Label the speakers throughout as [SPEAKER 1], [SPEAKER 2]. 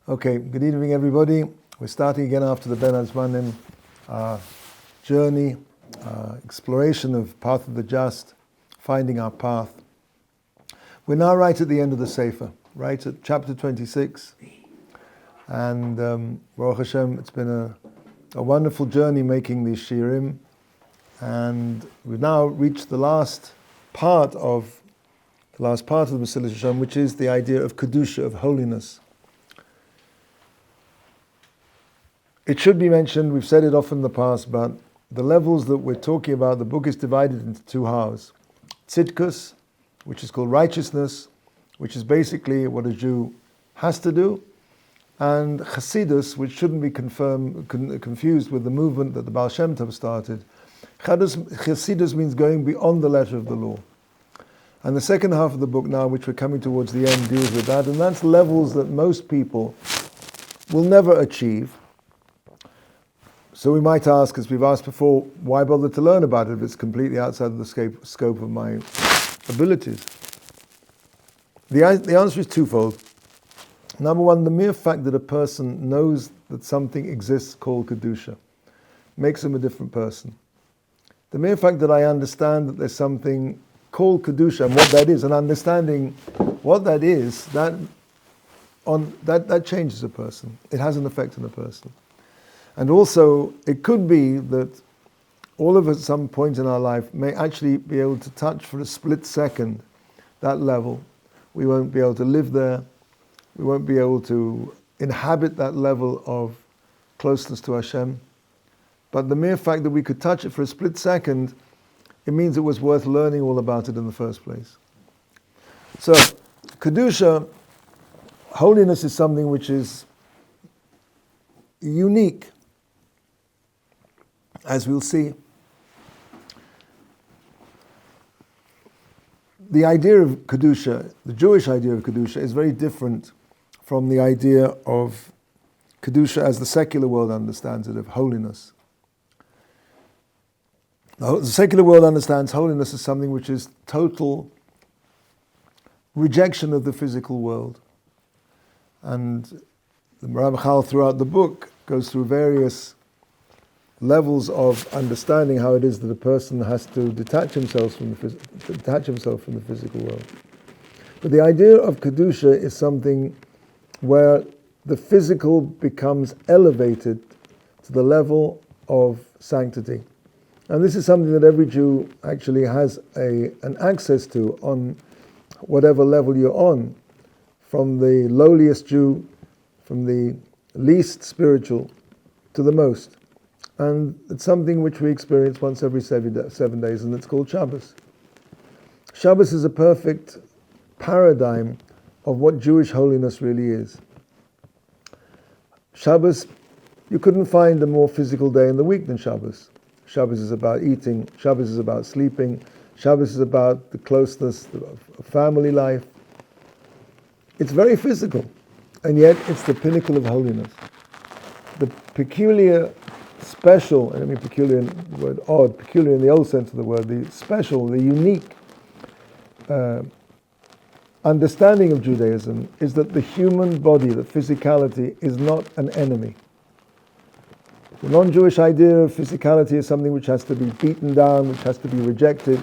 [SPEAKER 1] Okay, good evening everybody. We're starting again after the Ben Azmanim journey, exploration of Path of the Just, finding our path. We're now right at the end of the Sefer, right at chapter 26. And Baruch Hashem, it's been a wonderful journey making these Shirim. And we've now reached the last part of the Mesilas Yesharim, which is the idea of Kedusha, of holiness. It should be mentioned, we've said it often in the past, but the levels that we're talking about, the book is divided into two halves. Tzidkus, which is called righteousness, which is basically what a Jew has to do, and Chassidus, which shouldn't be confused with the movement that the Baal Shem Tov started. Chassidus means going beyond the letter of the law. And the second half of the book now, which we're coming towards the end, deals with that, and that's levels that most people will never achieve. So we might ask, as we've asked before, why bother to learn about it if it's completely outside of the scope of my abilities? The answer is twofold. Number one, the mere fact that a person knows that something exists called Kedusha makes him a different person. The mere fact that I understand that there's something called Kedusha and what that is, and understanding what that is, that changes a person. It has an effect on a person. And also, it could be that all of us at some point in our life may actually be able to touch for a split second that level. We won't be able to live there. We won't be able to inhabit that level of closeness to Hashem. But the mere fact that we could touch it for a split second, it means it was worth learning all about it in the first place. So, Kedusha, holiness, is something which is unique, as we'll see. The idea of Kedusha, the Jewish idea of Kedusha, is very different from the idea of Kedusha as the secular world understands it, of holiness. The secular world understands holiness as something which is total rejection of the physical world. And the Ramchal throughout the book goes through various levels of understanding how it is that a person has to detach himself from the physical world. But the idea of Kedusha is something where the physical becomes elevated to the level of sanctity. And this is something that every Jew actually has an access to on whatever level you're on, from the lowliest Jew, from the least spiritual to the most. And it's something which we experience once every 7 days, and it's called Shabbos. Shabbos is a perfect paradigm of what Jewish holiness really is. Shabbos, you couldn't find a more physical day in the week than Shabbos. Shabbos is about eating, Shabbos is about sleeping, Shabbos is about the closeness of family life. It's very physical, and yet it's the pinnacle of holiness. The peculiar, special, I don't mean peculiar in the word odd, peculiar in the old sense of the word, the special, the unique understanding of Judaism is that the human body, the physicality, is not an enemy. The non-Jewish idea of physicality is something which has to be beaten down, which has to be rejected.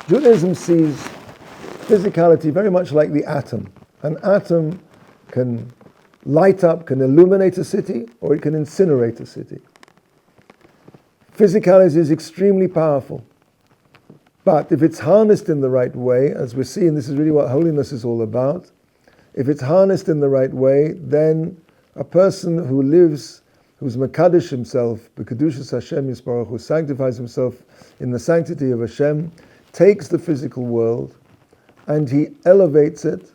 [SPEAKER 1] Judaism sees physicality very much like the atom. An atom can light up, can illuminate a city, or it can incinerate a city. Physicality is extremely powerful. But if it's harnessed in the right way, as we're seeing, this is really what holiness is all about. If it's harnessed in the right way, then a person who lives, who's Mekadesh himself, B'Kedushas Hashem Yisbarach, who sanctifies himself in the sanctity of Hashem, takes the physical world and he elevates it.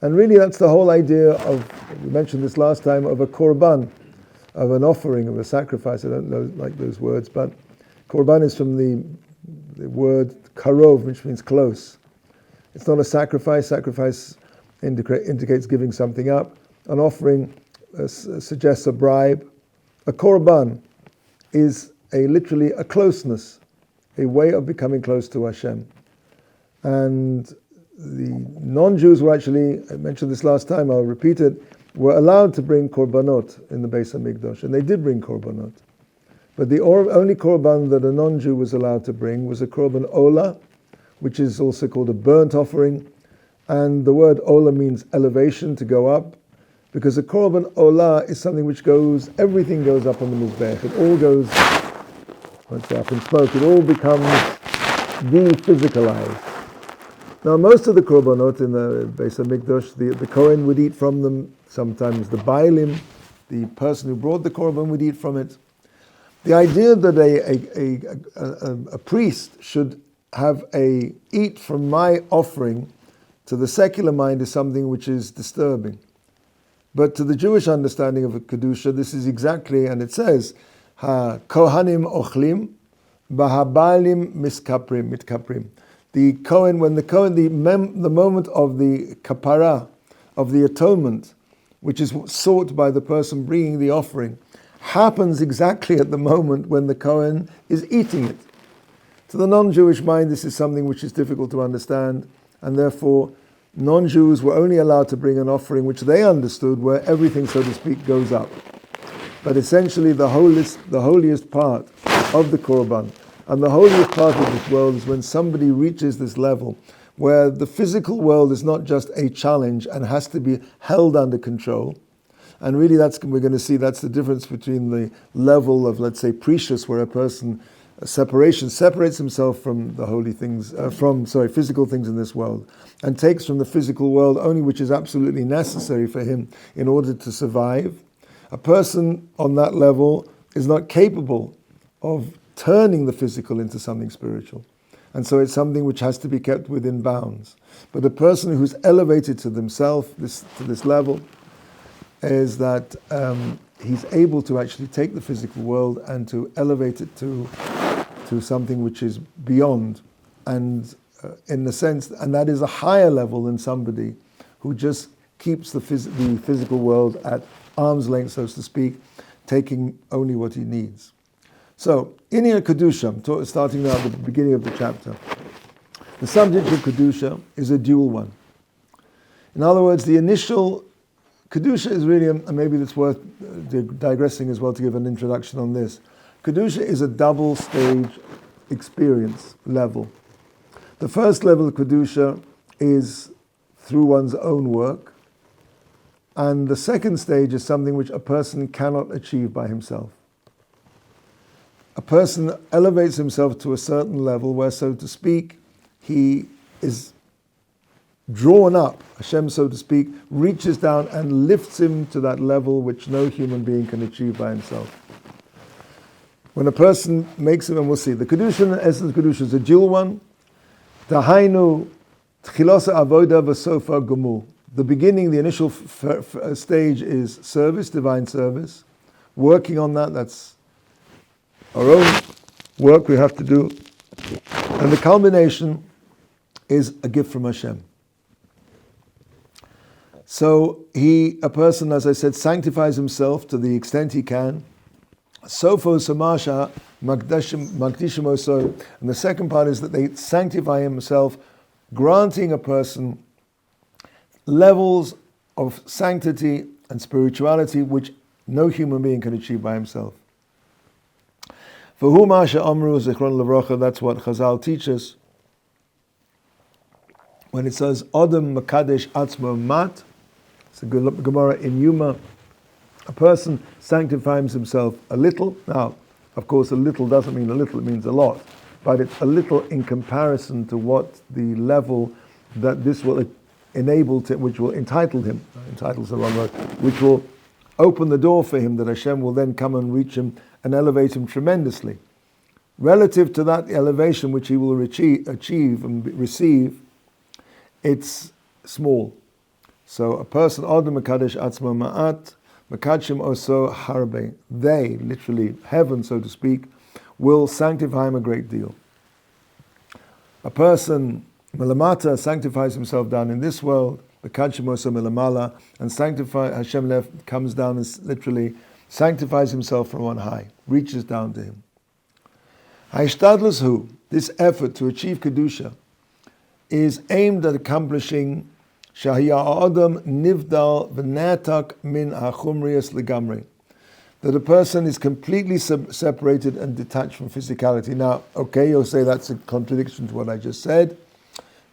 [SPEAKER 1] And really that's the whole idea of, we mentioned this last time, of a korban, of an offering, of a sacrifice. I don't know, like those words, but korban is from the word karov, which means close. It's not a sacrifice. Sacrifice indicates giving something up. An offering suggests a bribe. A korban is literally a closeness, a way of becoming close to Hashem. And the non-Jews were actually, I mentioned this last time, I'll repeat it, were allowed to bring korbanot in the Beis HaMikdash, and they did bring korbanot. But the only korban that a non-Jew was allowed to bring was a korban ola, which is also called a burnt offering. And the word ola means elevation, to go up, because a korban ola is something which everything goes up on the Mizbech. It all goes, once up in smoke, it all becomes de-physicalized. Now, most of the korbanot in the Beis HaMikdash, the Kohen would eat from them. Sometimes the Bailim, the person who brought the korban, would eat from it. The idea that a priest should have eat from my offering to the secular mind is something which is disturbing. But to the Jewish understanding of Kedusha, this is exactly, and it says, Ha-kohanim ochlim, bahabalim mitkaprim. The Kohen, the moment of the kapara, of the atonement, which is sought by the person bringing the offering, happens exactly at the moment when the Kohen is eating it. To the non-Jewish mind, this is something which is difficult to understand, and therefore non-Jews were only allowed to bring an offering which they understood, where everything, so to speak, goes up. But essentially the holiest part of the Korban, and the holiest part of this world, is when somebody reaches this level where the physical world is not just a challenge and has to be held under control. And really we're going to see that's the difference between the level of, let's say, precious, where a person separates himself from the holy things, physical things in this world, and takes from the physical world only which is absolutely necessary for him in order to survive. A person on that level is not capable of turning the physical into something spiritual. And so it's something which has to be kept within bounds. But a person who's elevated to themselves, to this level, is that he's able to actually take the physical world and to elevate it to something which is beyond, and in the sense, and that is a higher level than somebody who just keeps the physical world at arm's length, so to speak, taking only what he needs. So, in here, Kedusha, starting now at the beginning of the chapter, the subject of Kedusha is a dual one. In other words, the initial Kedusha is really, and maybe it's worth digressing as well to give an introduction on this. Kedusha is a double stage experience level. The first level of Kedusha is through one's own work, and the second stage is something which a person cannot achieve by himself. A person elevates himself to a certain level where, so to speak, he is drawn up, Hashem, so to speak, reaches down and lifts him to that level which no human being can achieve by himself. When a person makes it, and we'll see, the Kedusha, in essence, Kedusha is a dual one. Dahainu tchilosa avoda v'sofa gomul. The beginning, the initial stage is service, divine service. Working on that's our own work we have to do. And the culmination is a gift from Hashem. So a person, as I said, sanctifies himself to the extent he can. Sofo samasha magdishim oso. And the second part is that they sanctify himself, granting a person levels of sanctity and spirituality which no human being can achieve by himself. For whom Asha Amru Zichron Levracha, that's what Chazal teaches. When it says Adam Makadesh Atzmo Mat, it's a Gemara in Yuma, a person sanctifies himself a little. Now, of course, a little doesn't mean a little, it means a lot. But it's a little in comparison to what the level that this will enable, which will entitle him, entitle's the wrong word, which will open the door for him, that Hashem will then come and reach him and elevate him tremendously. Relative to that elevation which he will achieve and receive, it's small. So a person, Adam Makadesh Atzma Ma'at, Makadshim Oso Harbe, they, literally heaven so to speak, will sanctify him a great deal. A person, Melamata, sanctifies himself down in this world, Makadshim Oso Melamala, and Hashem comes down and literally sanctifies himself from on high, reaches down to him. Haishtadlus hu, this effort to achieve Kedusha, is aimed at accomplishing Shahya Adam Nivdal V'Natak Min HaChumrius Legamri. That a person is completely separated and detached from physicality. Now, okay, you'll say that's a contradiction to what I just said,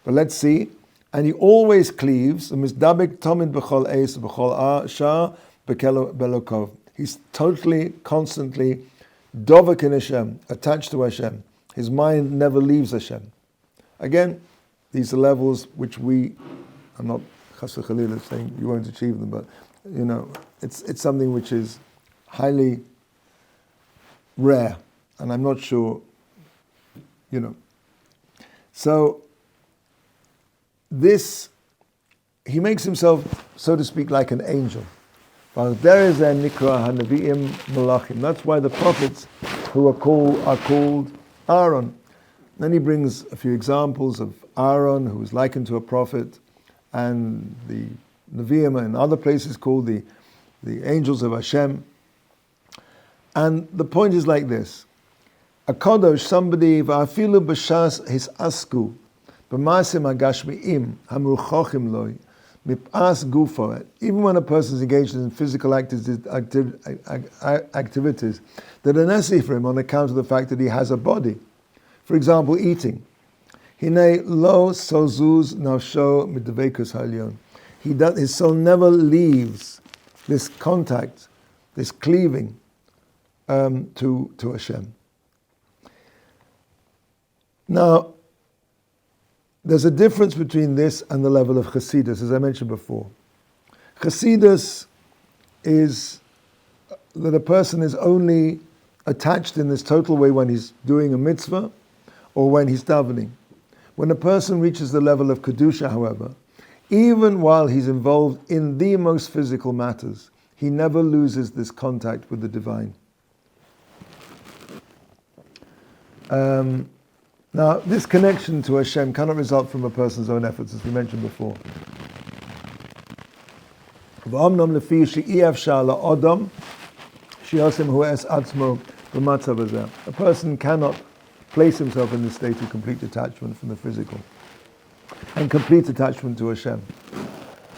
[SPEAKER 1] but let's see. And he always cleaves. Mizdabek Tomid B'chol Eis B'chol Shah Belokov. He's totally, constantly dovek in Hashem, attached to Hashem. His mind never leaves Hashem. Again, these are levels which I'm not chas v'chalila saying you won't achieve them, but it's something which is highly rare, and I'm not sure, So this, he makes himself, so to speak, like an angel. That's why the prophets who are called Aaron. Then he brings a few examples of Aaron, who is likened to a prophet, and the Nevi'im and other places called the angels of Hashem. And the point is like this: a kadosh, somebody va'afilu b'shas his asku b'masim hagashmiim hamruchochim loy mipas gufo. Even when a person is engaged in physical activities that are necessary for him on account of the fact that he has a body. For example, eating. Hine lo sozuz nafsho midvekus halyon. His soul never leaves this contact, this cleaving to Hashem. Now, there's a difference between this and the level of Chassidus, as I mentioned before. Chassidus is that a person is only attached in this total way when he's doing a mitzvah or when he's davening. When a person reaches the level of Kedusha, however, even while he's involved in the most physical matters, he never loses this contact with the divine. Now, this connection to Hashem cannot result from a person's own efforts, as we mentioned before. A person cannot place himself in the state of complete detachment from the physical and complete attachment to Hashem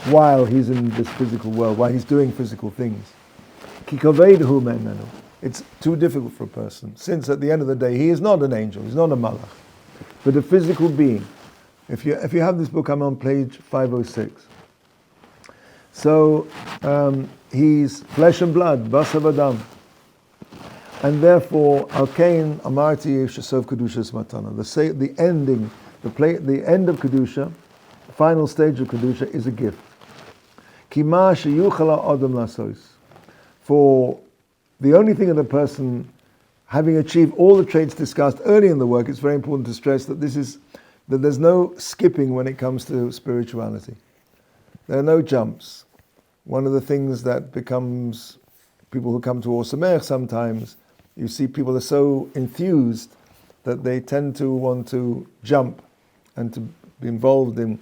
[SPEAKER 1] while he's in this physical world, while he's doing physical things. It's too difficult for a person, since at the end of the day he is not an angel, he's not a malach, but a physical being. If you have this book, I'm on page 506. So he's flesh and blood, basav adam, and therefore alkein amarti shesov kedushas matana. The ending, the end of kedusha, the final stage of kedusha, is a gift. Kima sheyuchala adam lasos. For the only thing that a person, having achieved all the traits discussed early in the work, it's very important to stress that that there's no skipping when it comes to spirituality. There are no jumps. One of the things that becomes, people who come to Ohr Somayach sometimes, you see people are so enthused that they tend to want to jump and to be involved in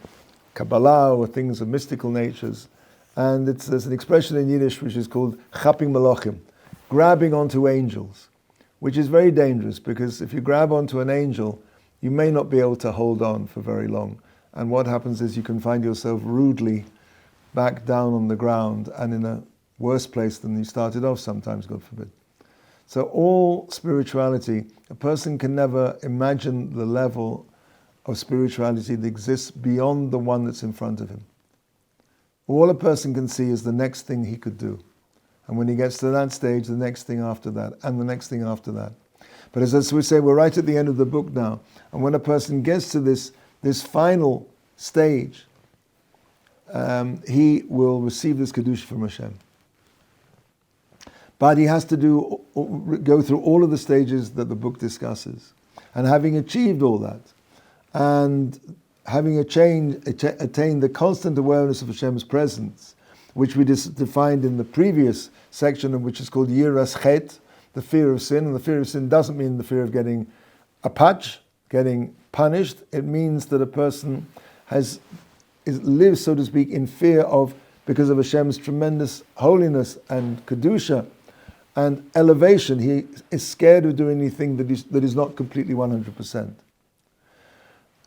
[SPEAKER 1] Kabbalah or things of mystical natures. And there's an expression in Yiddish which is called chapping malachim, grabbing onto angels, which is very dangerous, because if you grab onto an angel, you may not be able to hold on for very long. And what happens is you can find yourself rudely back down on the ground and in a worse place than you started off sometimes, God forbid. So all spirituality, a person can never imagine the level of spirituality that exists beyond the one that's in front of him. All a person can see is the next thing he could do. And when he gets to that stage, the next thing after that, and the next thing after that. But as we say, we're right at the end of the book now. And when a person gets to this final stage, he will receive this Kedusha from Hashem. But he has to go through all of the stages that the book discusses. And having achieved all that, and having attained the constant awareness of Hashem's presence, which we defined in the previous section, which is called Yiras Chet, the fear of sin. And the fear of sin doesn't mean the fear of getting a patch, getting punished. It means that a person lives, so to speak, in fear of, because of Hashem's tremendous holiness and kedusha and elevation. He is scared of doing anything that is not completely 100%.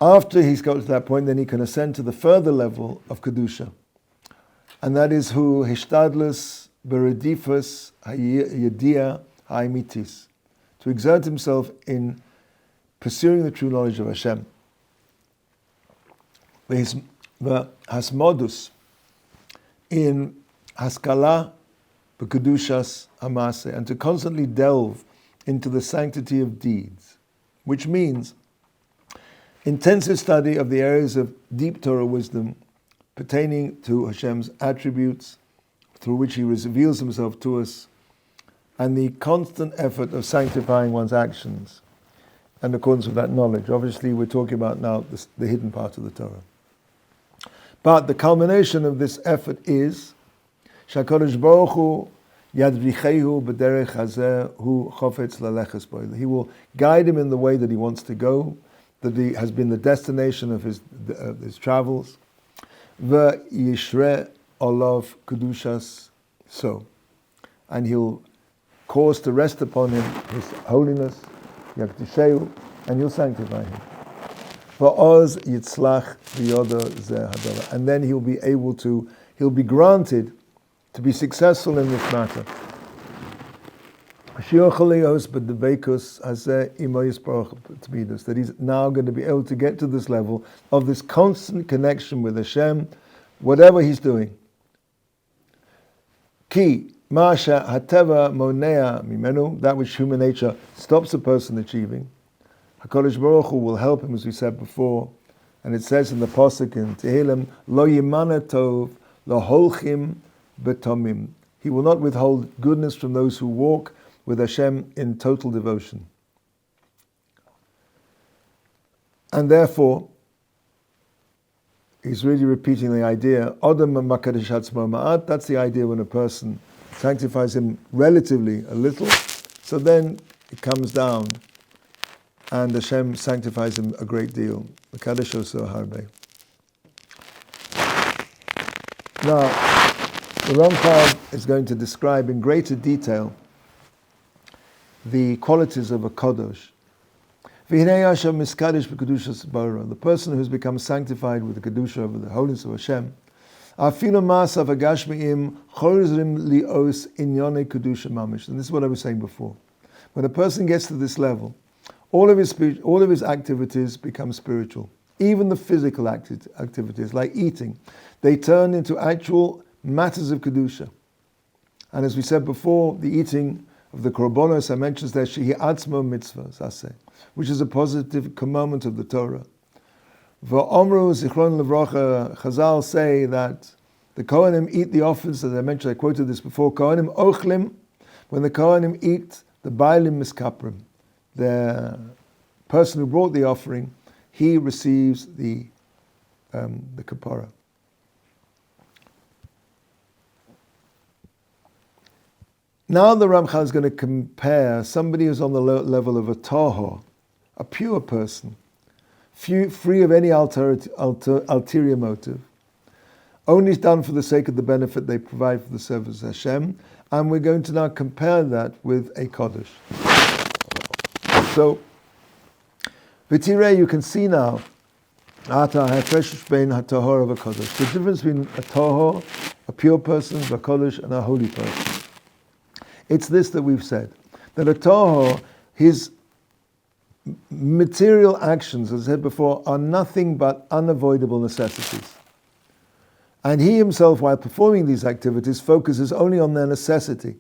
[SPEAKER 1] After he's got to that point, then he can ascend to the further level of Kedusha. And that is who Hishtadlus Beredifus Yedia Haimitis, to exert himself in pursuing the true knowledge of Hashem. The Hasmodus in Haskala B'Kedushas Hamase, and to constantly delve into the sanctity of deeds, which means intensive study of the areas of deep Torah wisdom pertaining to Hashem's attributes, through which He reveals Himself to us, and the constant effort of sanctifying one's actions in accordance with that knowledge. Obviously, we're talking about now the hidden part of the Torah. But the culmination of this effort is Shakadosh Baruch Hu Yadrichehu B'derech Hazeh Hu Chofetz Laleches Bo. He will guide him in the way that he wants to go, that he has been the destination of his travels. V'yishre olav kedushas so, and he'll cause to rest upon him his holiness, yakdisheu, and he'll sanctify him. Va'oz yitzlach v'yoda zeh hadava, and then he'll be granted to be successful in this matter. That he's now going to be able to get to this level of this constant connection with Hashem, whatever he's doing. Ki masha hateva monea mimenu, that which human nature stops a person achieving. HaKadosh Baruch Hu will help him, as we said before, and it says in the Pasuk in Tehillim, Lo yimana tov lo holchim betomim. He will not withhold goodness from those who walk with Hashem in total devotion. And therefore, he's really repeating the idea, Odom makadosh atzmo ma'at, that's the idea when a person sanctifies him relatively a little, so then it comes down, and Hashem sanctifies him a great deal. Makadosh oso harbe. Now, the Ramchal is going to describe in greater detail the qualities of a Kodosh. The person who has become sanctified with the Kedusha of the holiness of Hashem, and this is what I was saying before. When a person gets to this level, all of his activities become spiritual. Even the physical activities, like eating, they turn into actual matters of Kedusha. And as we said before, the eating of the korbanos, I mentioned there, shehi atzmo mitzvah, which is a positive commandment of the Torah. V'omru zichron levracha, Chazal say that the Kohanim eat the offerings, as I mentioned, I quoted this before, Kohanim ochlim, when the Kohanim eat the bailim miskaprim, the person who brought the offering, he receives the kapara. Now the Ramchal is going to compare somebody who's on the level of a tahor, a pure person, free of any ulterior motive, only done for the sake of the benefit they provide for the service of Hashem, and we're going to now compare that with a Kodesh. So, V'tirei, you can see now, the difference between a tahor, a pure person, a Kodesh, and a holy person. It's this that we've said, that a tahor, his material actions, as I said before, are nothing but unavoidable necessities. And he himself, while performing these activities, focuses only on their necessity,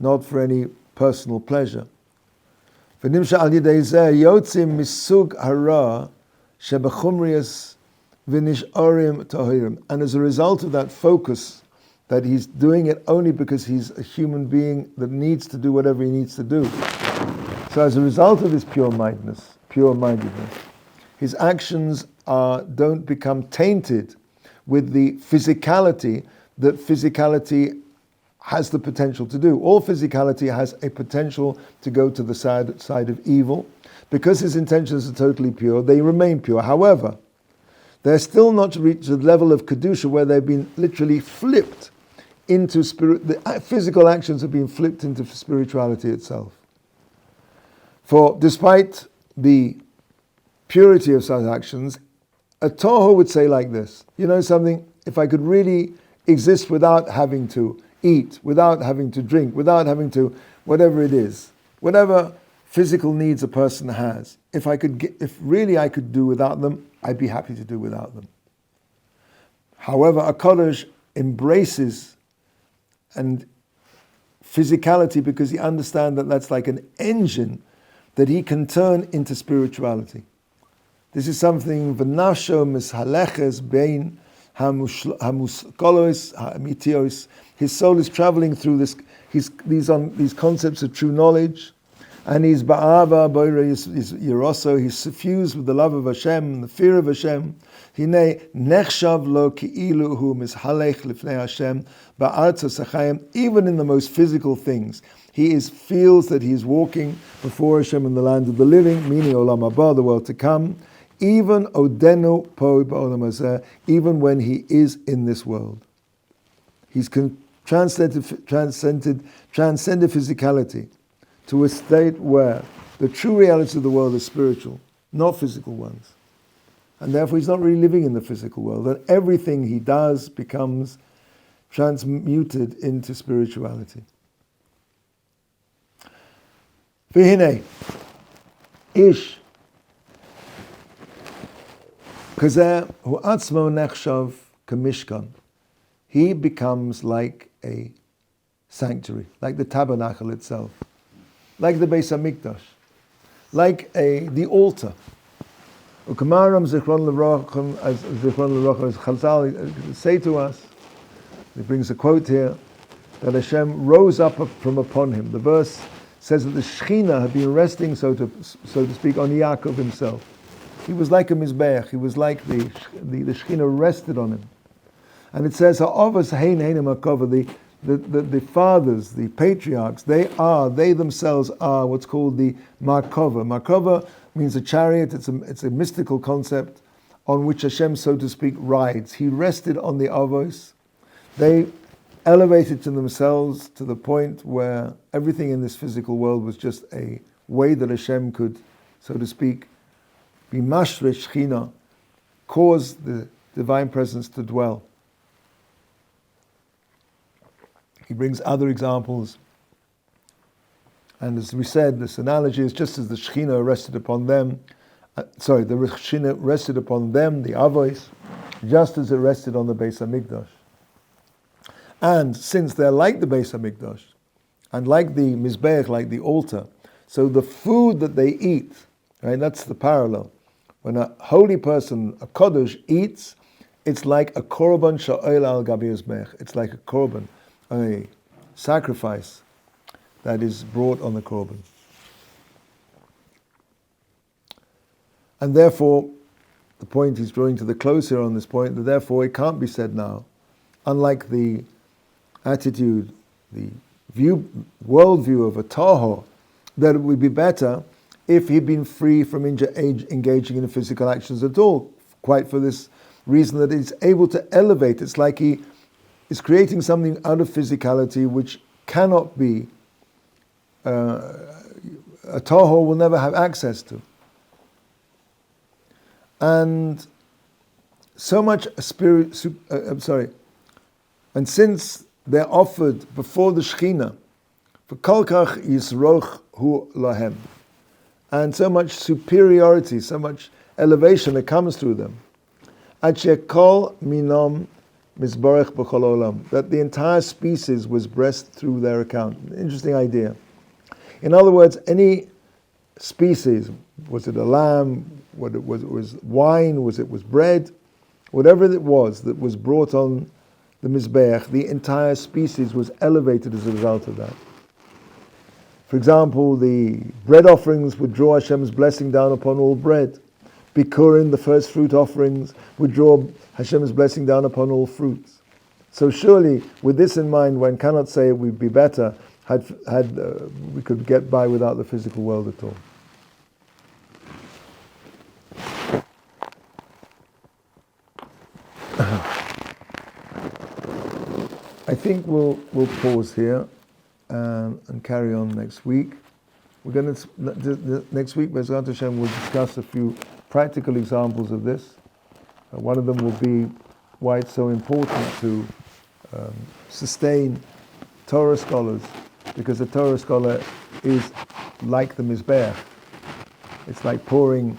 [SPEAKER 1] not for any personal pleasure. And as a result of that focus, that he's doing it only because he's a human being that needs to do whatever he needs to do. So as a result of his pure-mindedness, his actions don't become tainted with the physicality that physicality has the potential to do. All physicality has a potential to go to the side of evil. Because his intentions are totally pure, they remain pure. However, they're still not reached the level of Kedusha where they've been literally flipped into spirit. The physical actions have been flipped into spirituality itself. For despite the purity of such actions, a Toho would say like this, you know something, if I could really exist without having to eat, without having to drink, without having to, whatever it is, whatever physical needs a person has, if really I could do without them, I'd be happy to do without them. However, a Kodesh embraces and physicality because he understands that that's like an engine that he can turn into spirituality. This is something v'nafsho mishaleches bein hamuskolos ha'amitios. His soul is traveling through this. These concepts of true knowledge, and he's ba'ava boira yiroso. He's suffused with the love of Hashem and the fear of Hashem. Hine nechshav lo ki'ilu hu mishalech lifnei Hashem ba'artzos hachayim. Even in the most physical things, he feels that he's walking before Hashem in the land of the living, meaning olam haba, the world to come. Even odenu po ba'olam hazeh, even when he is in this world, he's transcended physicality to a state where the true reality of the world is spiritual, not physical ones. And therefore he's not really living in the physical world. And everything he does becomes transmuted into spirituality. V'hinei, ish, kazeh hu atzmo nechshav kamishkan. He becomes like a sanctuary, like the tabernacle itself, like the Beis HaMikdash, like the altar. Ukamaram zichron l'rochim, as Chazal say to us, he brings a quote here, that Hashem rose up from upon him. The verse says that the Shechina had been resting, so to speak, on Yaakov himself. He was like a Mizbeach, he was like the Shechina rested on him. And it says, the fathers, the patriarchs, they themselves are what's called the Markova. Markova means a chariot, it's a mystical concept on which Hashem, so to speak, rides. He rested on the Avos. They elevated to themselves to the point where everything in this physical world was just a way that Hashem could, so to speak, be mashresh Shechina, cause the divine presence to dwell. He brings other examples. And as we said, this analogy is just as the Shechina rested upon them, the Shechina rested upon them, the Avos, just as it rested on the Beis HaMikdash. And since they're like the Beis HaMikdash, and like the Mizbeach, like the altar, so the food that they eat, right, that's the parallel. When a holy person, a Kodesh, eats, it's like a korban sha'oil al gabi mizbeach. It's like a korban, a sacrifice that is brought on the korban. And therefore, the point he's drawing to the close here on this point, that therefore it can't be said now, unlike the attitude, the worldview of a Toho, that it would be better if he'd been free from engaging in physical actions at all, quite for this reason that he's able to elevate. It's like he is creating something out of physicality which cannot be, a Toho will never have access to. And so much and since they're offered before the Shechina, for kolkach yisroch hu lahem, and so much superiority, so much elevation that comes through them, ad shekol minom mizborech b'chol olam, that the entire species was blessed through their account. Interesting idea. In other words, any species, was it a lamb, what it was wine, was bread, whatever it was that was brought on the Mizbeach, the entire species was elevated as a result of that. For example, the bread offerings would draw Hashem's blessing down upon all bread. Bikurim, the first fruit offerings, would draw Hashem's blessing down upon all fruits. So surely, with this in mind, one cannot say it would be better had we could get by without the physical world at all. I think we'll pause here and carry on next week. We're going to next week, Bezrat Hashem, we'll discuss a few practical examples of this. One of them will be why it's so important to sustain Torah scholars, because a Torah scholar is like the Mizbeach. It's like pouring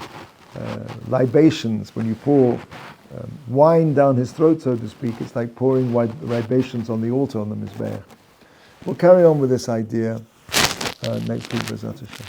[SPEAKER 1] libations. When you pour wine down his throat, so to speak, it's like pouring libations on the altar on the Mizbeach. We'll carry on with this idea next week, B'ezrat Hashem.